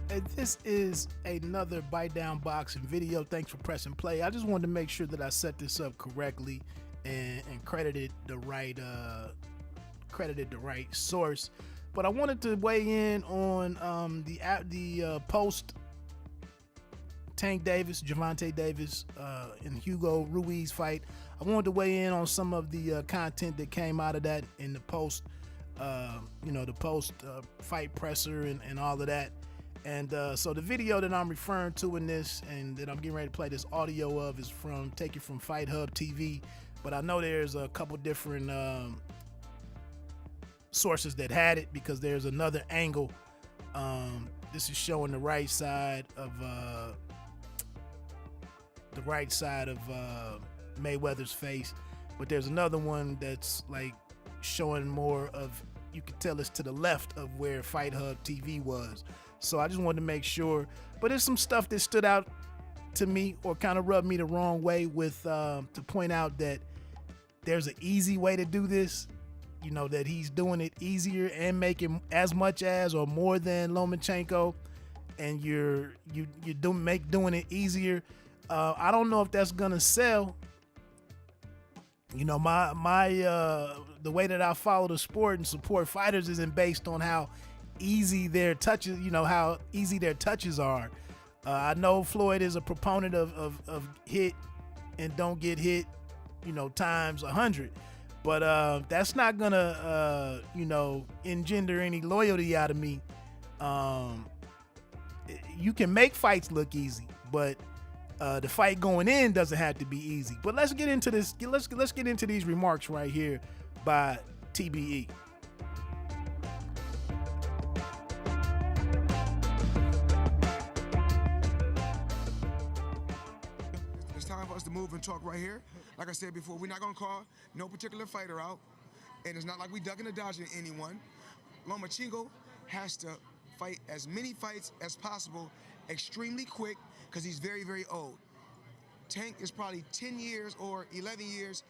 And this is another Bite Down Boxing video. Thanks for pressing play. I just wanted to make sure that I set this up correctly and credited the right source. But I wanted to weigh in on the post Tank Davis, Gervonta Davis, and Hugo Ruiz fight. I wanted to weigh in on some of the content that came out of that in the post, the post fight presser and all of that. And so the video that I'm referring to in this and that I'm getting ready to play this audio of is taken from Fight Hub TV. But I know there's a couple different sources that had it because there's another angle. This is showing the right side of Mayweather's face, but there's another one that's like showing more of, you can tell it's to the left of where Fight Hub TV was. So I just wanted to make sure, but there's some stuff that stood out to me or kind of rubbed me the wrong way with to point out that there's an easy way to do this, that he's doing it easier and making as much as or more than Lomachenko, and you're doing it easier. I don't know if that's gonna sell. The way that I follow the sport and support fighters isn't based on how easy their touches, how easy their touches are. I know Floyd is a proponent of hit and don't get hit, times 100. But that's not gonna, engender any loyalty out of me. You can make fights look easy, but the fight going in doesn't have to be easy. But let's get into this. Let's get into these remarks right here by TBE. It's time for us to move and talk right here. Like I said before, we're not gonna call no particular fighter out, and it's not like we ducking or dodging anyone. Lomachenko has to fight as many fights as possible, extremely quick, because he's very, very old. Tank is probably 10 years or 11 years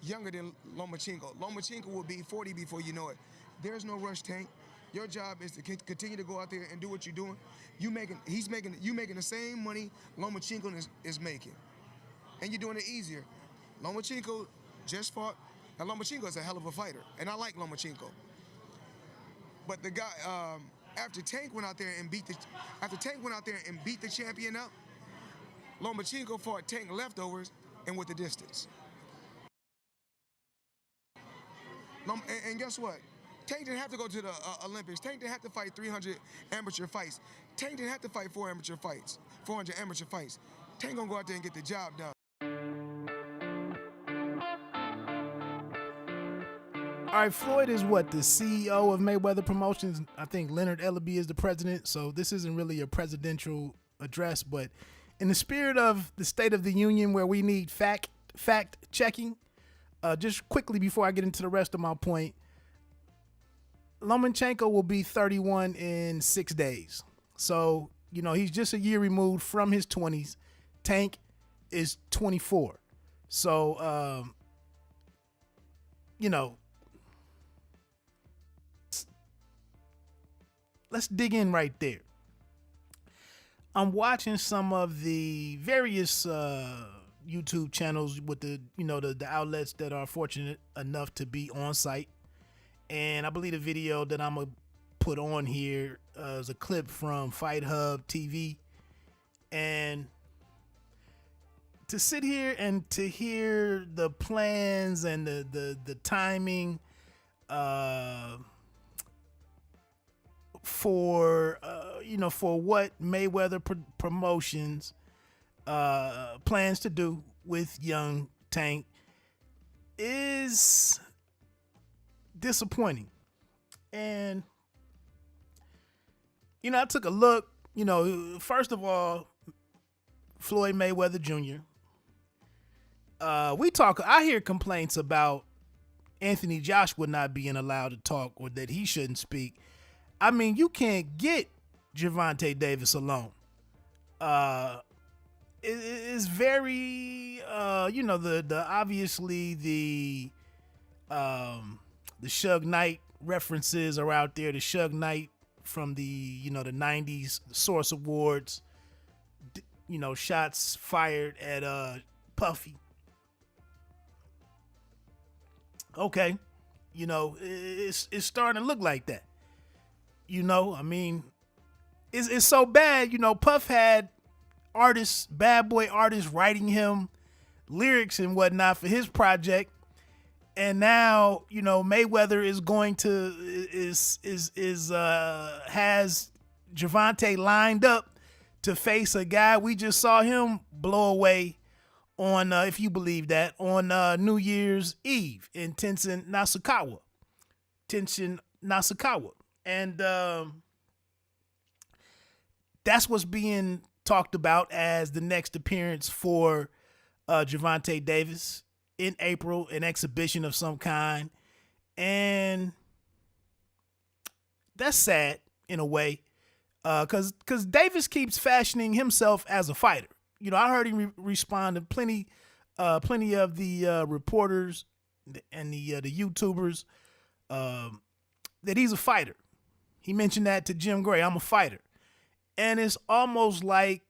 younger than Lomachenko. Lomachenko will be 40 before you know it. There's no rush, Tank. Your job is to continue to go out there and do what you're doing. You making the same money Lomachenko is making, and you're doing it easier. Lomachenko just fought, and Lomachenko is a hell of a fighter, and I like Lomachenko. But the guy, after Tank went out there and beat the champion up, Lomachenko fought Tank leftovers and with the distance. And guess what? Tank didn't have to go to the Olympics. Tank didn't have to fight 300 amateur fights. Tank didn't have to fight 400 amateur fights. Tank gonna go out there and get the job done. All right, Floyd is the CEO of Mayweather Promotions. I think Leonard Ellaby is the president, so this isn't really a presidential address, but in the spirit of the State of the Union where we need fact checking, just quickly before I get into the rest of my point, Lomachenko will be 31 in 6 days. So, he's just a year removed from his 20s. Tank is 24. So, let's dig in right there. I'm watching some of the various YouTube channels with the outlets that are fortunate enough to be on site. And I believe the video that I'm going to put on here is a clip from Fight Hub TV. And to sit here and to hear the plans and the timing for what Mayweather Promotions plans to do with young Tank is disappointing. And I took a look. First of all, Floyd Mayweather Jr. I hear complaints about Anthony Joshua not being allowed to talk or that he shouldn't speak. I mean, you can't get Gervonta Davis alone. It's very, obviously the Suge Knight references are out there. The Suge Knight from the the 90s Source Awards. Shots fired at Puffy. Okay, it's starting to look like that. I mean, it's so bad. Puff had bad boy artists writing him lyrics and whatnot for his project, and now Mayweather is going to has Gervonta lined up to face a guy we just saw him blow away on, if you believe that, on New Year's Eve in Tenshin Nasukawa. And that's what's being talked about as the next appearance for Gervonta Davis in April, an exhibition of some kind. And that's sad in a way, because Davis keeps fashioning himself as a fighter. I heard him respond to plenty of the reporters and the YouTubers that he's a fighter. He mentioned that to Jim Gray. I'm a fighter. And it's almost like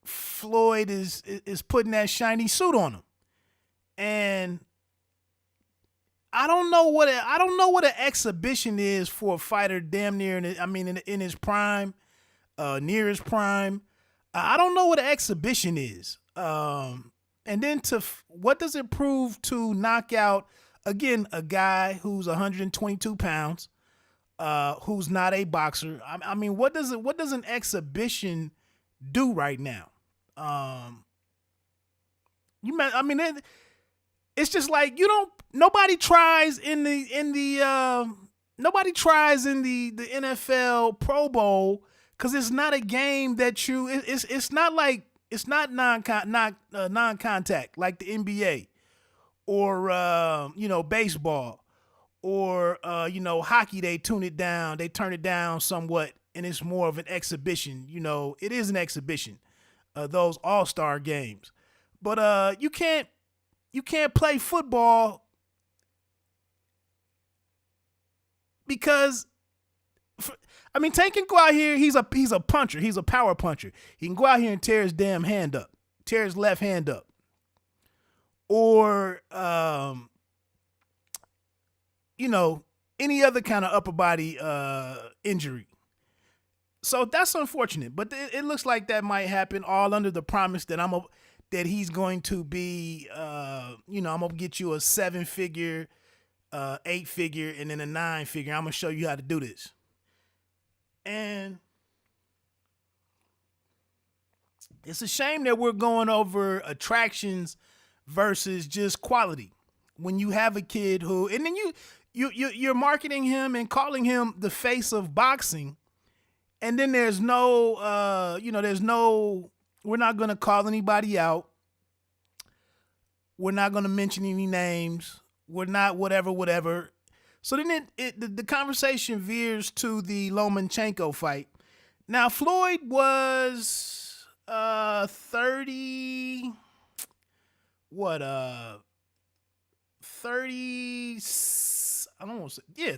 Floyd is putting that shiny suit on him. And I don't know what an exhibition is for a fighter damn near in his prime, near his prime. I don't know what an exhibition is. And then what does it prove to knock out, again, a guy who's 122 pounds, who's not a boxer? I mean, what does an exhibition do right now? It's just like nobody tries in the NFL Pro Bowl, because it's not a game that it's not non-contact like the NBA or baseball or hockey. They turn it down somewhat, and it's more of an exhibition. It is an exhibition, those all-star games. But you can't play football because Tank can go out here. He's a puncher. He's a power puncher. He can go out here and tear his damn hand up, tear his left hand up, or any other kind of upper body injury. So that's unfortunate. But it looks like that might happen, all under the promise that that he's going to be, I'm gonna get you a 7-figure, 8-figure, and then a 9-figure. I'm gonna show you how to do this. And it's a shame that we're going over attractions versus just quality. When you have a kid who, and then you're marketing him and calling him the face of boxing, and then there's no, we're not going to call anybody out. We're not going to mention any names. We're not whatever. So then the conversation veers to the Lomachenko fight. Now, Floyd was 30,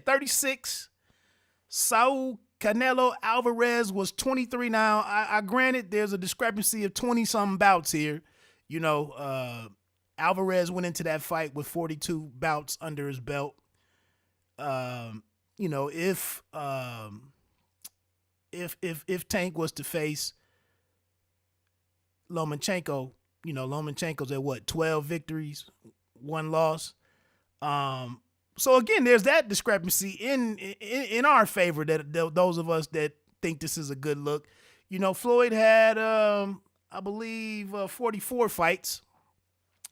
36. Saul Canelo Alvarez was 23. Now, I granted there's a discrepancy of 20-something bouts here. Alvarez went into that fight with 42 bouts under his belt. If Tank was to face Lomachenko, Lomachenko's at 12 victories, 1 loss. So again, there's that discrepancy in our favor, that those of us that think this is a good look. Floyd had, I believe, 44 fights.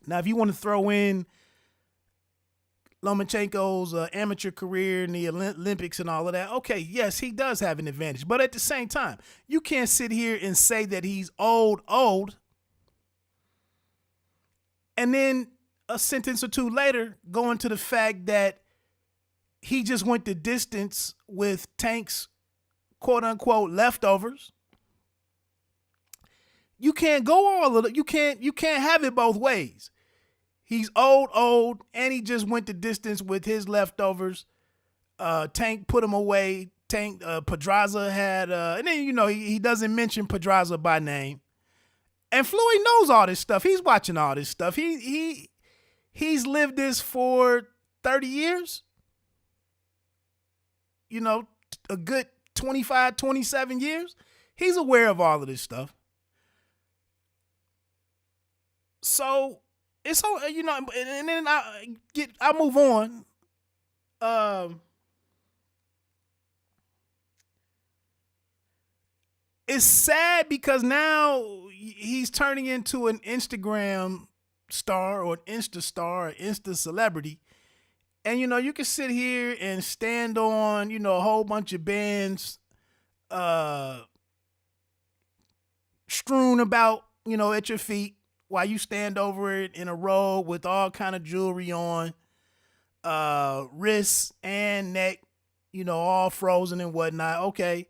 Now, if you want to throw in Lomachenko's amateur career in the Olympics and all of that, okay, yes, he does have an advantage. But at the same time, you can't sit here and say that he's old, and then a sentence or two later go into the fact that he just went the distance with Tank's quote-unquote leftovers. You can't go all of it. You can't have it both ways. He's old, and he just went the distance with his leftovers. Tank put him away Tank Pedraza had, and then he doesn't mention Pedraza by name. And Floyd knows all this stuff. He's watching all this stuff. He's lived this for 30 years. A good 25, 27 years. He's aware of all of this stuff. So it's so and then I move on. It's sad because now he's turning into an Instagram star or an Insta star or Insta celebrity. And, you can sit here and stand on, a whole bunch of bands strewn about, at your feet while you stand over it in a row with all kind of jewelry on, wrists and neck, all frozen and whatnot. Okay.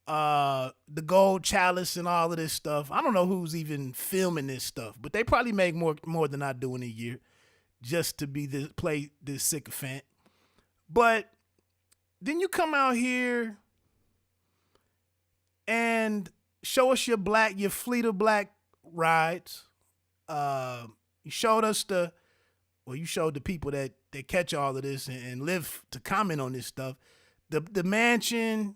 The gold chalice and all of this stuff. I don't know who's even filming this stuff, but they probably make more than I do in a year just to play this sycophant. But then you come out here and show us your fleet of black rides. You showed us you showed the people that catch all of this and live to comment on this stuff. The mansion.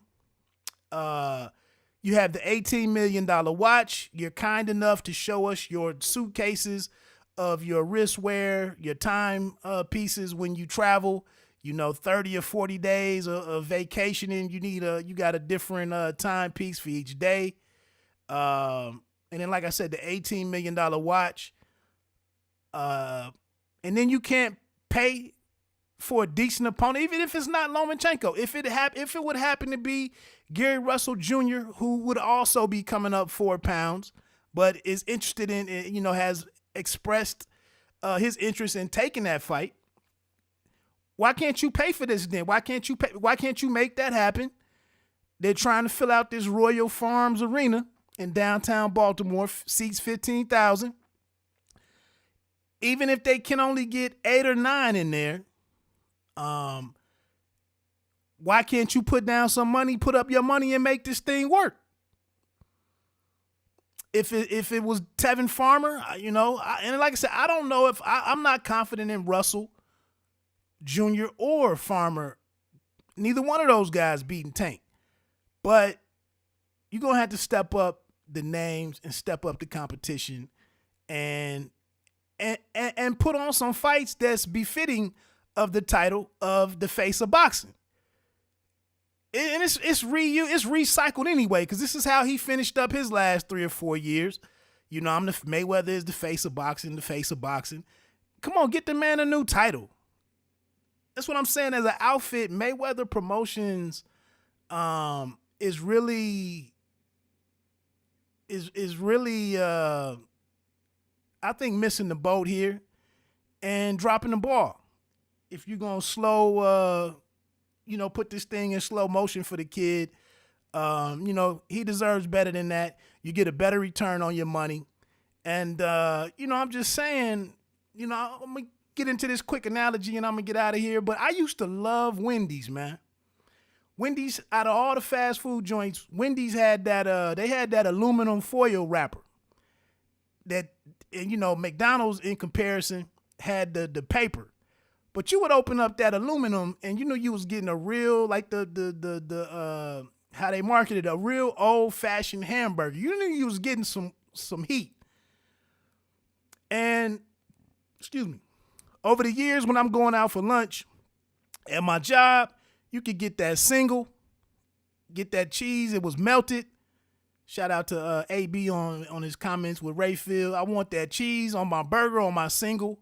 You have the $18 million watch. You're kind enough to show us your suitcases of your wristwear, your time pieces when you travel. 30 or 40 days of vacationing. You got a different timepiece for each day. And then, like I said, the $18 million watch. And then you can't pay for a decent opponent, even if it's not Lomachenko. If it would happen to be Gary Russell Jr., who would also be coming up 4 pounds, but is interested in, has expressed his interest in taking that fight. Why can't you pay for this then? Why can't you make that happen? They're trying to fill out this Royal Farms Arena in downtown Baltimore, seats 15,000. Even if they can only get 8 or 9 in there, why can't you put down some money, put up your money and make this thing work? If it was Tevin Farmer, and like I said, I don't know if I'm not confident in Russell Jr. or Farmer. Neither one of those guys beating Tank. But you're going to have to step up the names and step up the competition and put on some fights that's befitting of the title of the face of boxing. And it's recycled anyway, because this is how he finished up his last 3 or 4 years. Mayweather is the face of boxing, the face of boxing. Come on, get the man a new title. That's what I'm saying. As an outfit, Mayweather Promotions is really I think missing the boat here and dropping the ball. If you're gonna slow put this thing in slow motion for the kid, he deserves better than that. You get a better return on your money. And I'm just saying, I'm gonna get into this quick analogy and I'm gonna get out of here. But I used to love Wendy's, man. Wendy's, out of all the fast food joints, Wendy's had that they had that aluminum foil wrapper. That, McDonald's in comparison had the paper. But you would open up that aluminum and you was getting a real, like the how they marketed, a real old-fashioned hamburger. You knew you was getting some heat. And, over the years when I'm going out for lunch at my job, you could get that single, get that cheese. It was melted. Shout out to AB on his comments with Rayfield. I want that cheese on my burger, on my single.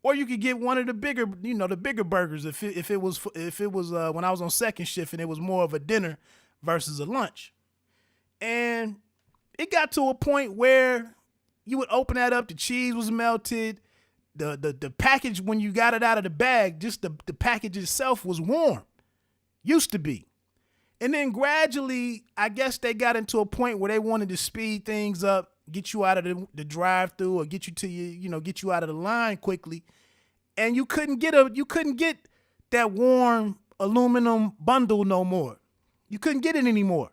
Or you could get one of the bigger, the bigger burgers if it was when I was on second shift and it was more of a dinner versus a lunch. And it got to a point where you would open that up, the cheese was melted, the package when you got it out of the bag, just the package itself was warm. Used to be. And then gradually, I guess they got into a point where they wanted to speed things up, get you out of the drive-through or get you to get you out of the line quickly. And you couldn't get that warm aluminum bundle no more. You couldn't get it anymore.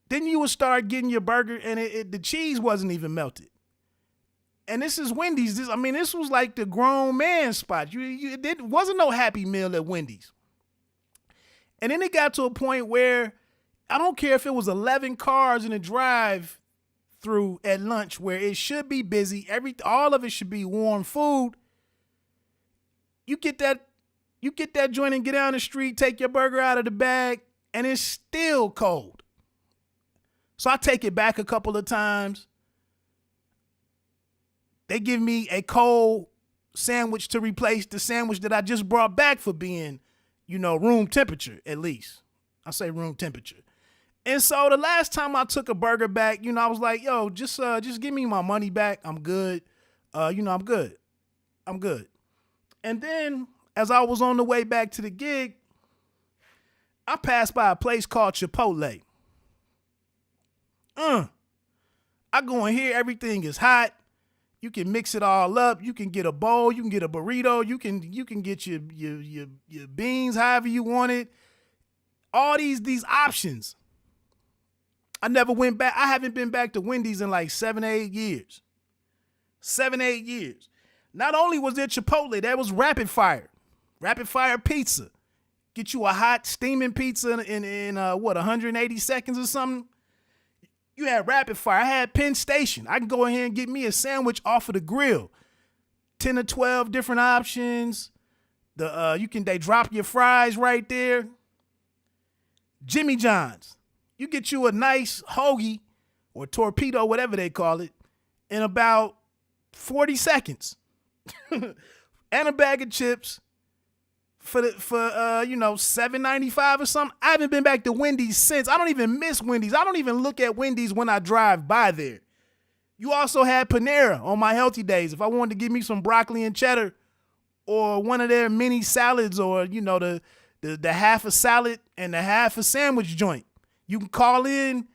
Then you would start getting your burger and the cheese wasn't even melted. And this is Wendy's. This was like the grown man spot. It wasn't no Happy Meal at Wendy's. And then it got to a point where I don't care if it was 11 cars in a drive through at lunch where it should be busy. All of it should be warm food. You get that joint and get down the street, take your burger out of the bag, and it's still cold. So I take it back a couple of times. They give me a cold sandwich to replace the sandwich that I just brought back for being, room temperature at least. I say room temperature. And so the last time I took a burger back, I was like, yo, just give me my money back. I'm good. I'm good. I'm good. And then as I was on the way back to the gig, I passed by a place called Chipotle. I go in here, everything is hot. You can mix it all up. You can get a bowl. You can get a burrito. You can get your beans however you want it. All these options. I never went back. I haven't been back to Wendy's in like 7-8 years. 7-8 years. Not only was there Chipotle, there was Rapid Fire. Rapid Fire Pizza. Get you a hot steaming pizza in 180 seconds or something. You had Rapid Fire. I had Penn Station. I can go ahead and get me a sandwich off of the grill. 10 or 12 different options. They drop your fries right there. Jimmy John's. You get you a nice hoagie or torpedo, whatever they call it, in about 40 seconds. And a bag of chips for $7.95 or something. I haven't been back to Wendy's since. I don't even miss Wendy's. I don't even look at Wendy's when I drive by there. You also had Panera on my healthy days. If I wanted to give me some broccoli and cheddar or one of their mini salads or, the half a salad and the half a sandwich joint. You can call in,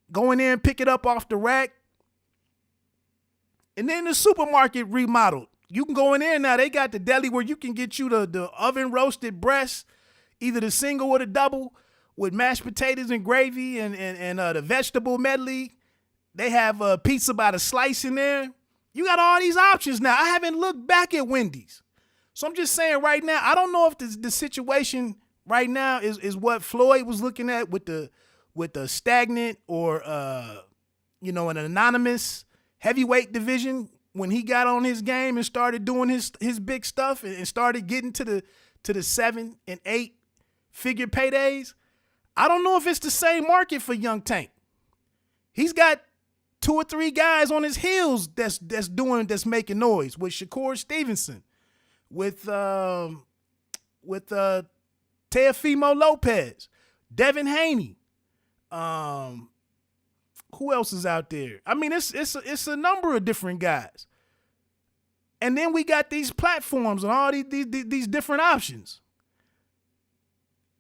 go in there and pick it up off the rack. And then the supermarket remodeled. You can go in there now. They got the deli where you can get you the oven roasted breast, either the single or the double, with mashed potatoes and gravy and the vegetable medley. They have a pizza by the slice in there. You got all these options now. I haven't looked back at Wendy's. So I'm just saying right now, I don't know if the situation right now is what Floyd was looking at with the stagnant or an anonymous heavyweight division when he got on his game and started doing his big stuff and started getting to the 7 and 8 figure paydays. I don't know if it's the same market for Young Tank. He's got 2 or 3 guys on his heels that's making noise with Shakur Stevenson, with Teofimo Lopez, Devin Haney. Who else is out there? It's a number of different guys. And then we got these platforms and all these different options.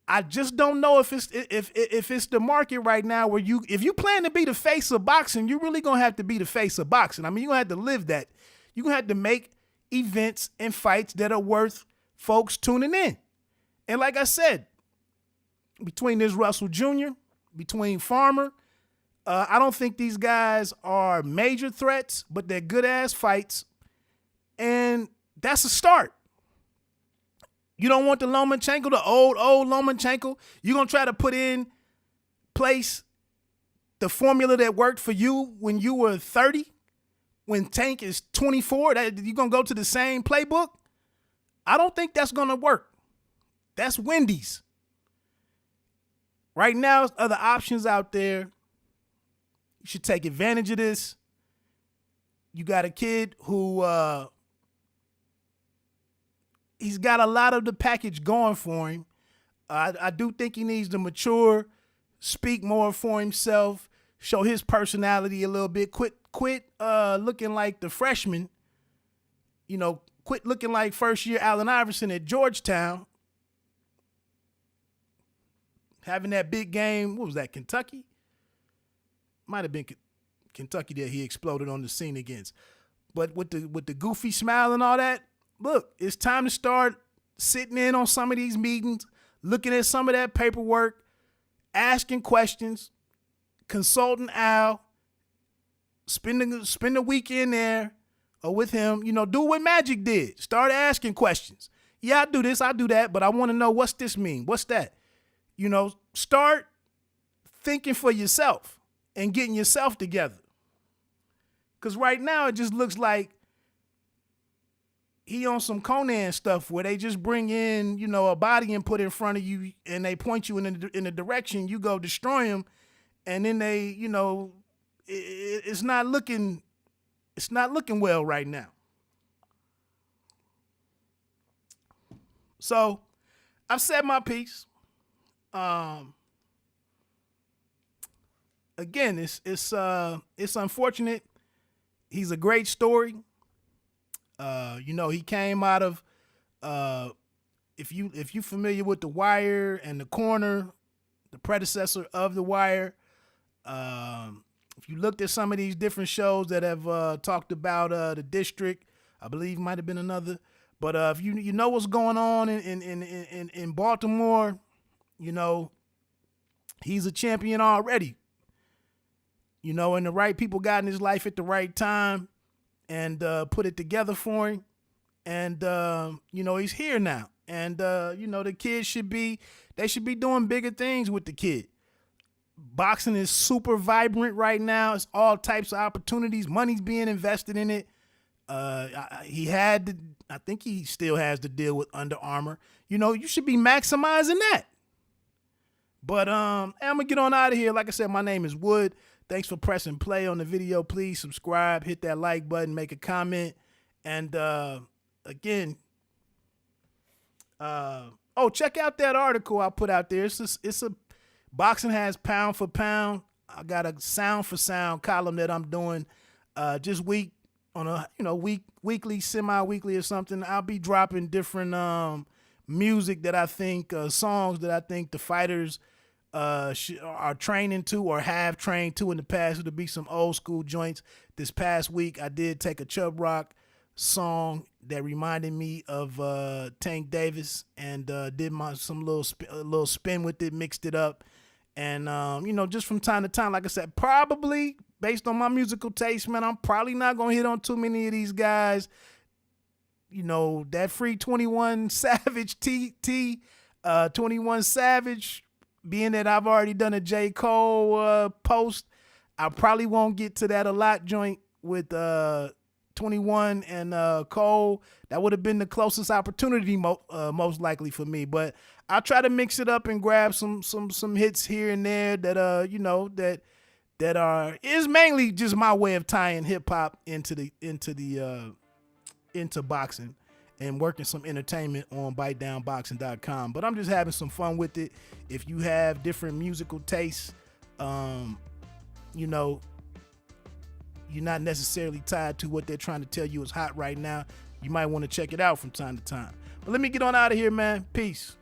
I just don't know if it's the market right now where if you plan to be the face of boxing, you're really gonna have to be the face of boxing. You're gonna have to live that. You're gonna have to make events and fights that are worth folks tuning in. And like I said, between this Russell Jr., between Farmer, I don't think these guys are major threats, but they're good-ass fights, and that's a start. You don't want the Lomachenko, the old Lomachenko. You're going to try to put in place the formula that worked for you when you were 30, when Tank is 24, that you're going to go to the same playbook? I don't think that's going to work. That's Wendy's. Right now, there's other options out there. You should take advantage of this. You got a kid who he's got a lot of the package going for him. I do think he needs to mature, speak more for himself, show his personality a little bit. Quit looking like the freshman. Quit looking like first-year Allen Iverson at Georgetown. Having that big game, what was that, Kentucky? Might have been Kentucky that he exploded on the scene against. But with the goofy smile and all that, look, it's time to start sitting in on some of these meetings, looking at some of that paperwork, asking questions, consulting Al, spend the weekend there or with him, do what Magic did. Start asking questions. Yeah, I do this, I do that, but I want to know, what's this mean? What's that? Start thinking for yourself and getting yourself together. Because right now it just looks like he on some Conan stuff where they just bring in, a body and put in front of you and they point you in a direction, you go destroy him, and then they, it's not looking well right now. So I've said my piece. Again, it's unfortunate. He's a great story. He came out of if you familiar with The Wire and The Corner, the predecessor of The Wire. If you looked at some of these different shows that have talked about The District, I believe might have been another. But if you know what's going on in Baltimore, he's a champion already. And the right people got in his life at the right time and put it together for him. And, he's here now. And, the kids should be doing bigger things with the kid. Boxing is super vibrant right now. It's all types of opportunities. Money's being invested in it. I think he still has to deal with Under Armour. You should be maximizing that. But I'm going to get on out of here. Like I said, my name is Wood. Thanks for pressing play on the video. Please subscribe, hit that like button, make a comment. And again, check out that article I put out there. It's a boxing has pound for pound. I got a sound for sound column that I'm doing just on a weekly, semi-weekly or something. I'll be dropping different music that I think, songs that I think the fighters are training to or have trained to in the past. It'll be some old school joints. This past week, I did take a Chubb Rock song that reminded me of Tank Davis and did some little spin with it, mixed it up. And, just from time to time, like I said, probably based on my musical taste, man, I'm probably not going to hit on too many of these guys. That free 21 Savage 21 Savage, being that I've already done a J. Cole post, I probably won't get to that a lot joint with 21 and Cole. That would have been the closest opportunity most likely for me. But I'll try to mix it up and grab some hits here and there that that is mainly just my way of tying hip hop into boxing and working some entertainment on bitedownboxing.com. But I'm just having some fun with it. If you have different musical tastes, you're not necessarily tied to what they're trying to tell you is hot right now, you might want to check it out from time to time. But let me get on out of here, man. Peace.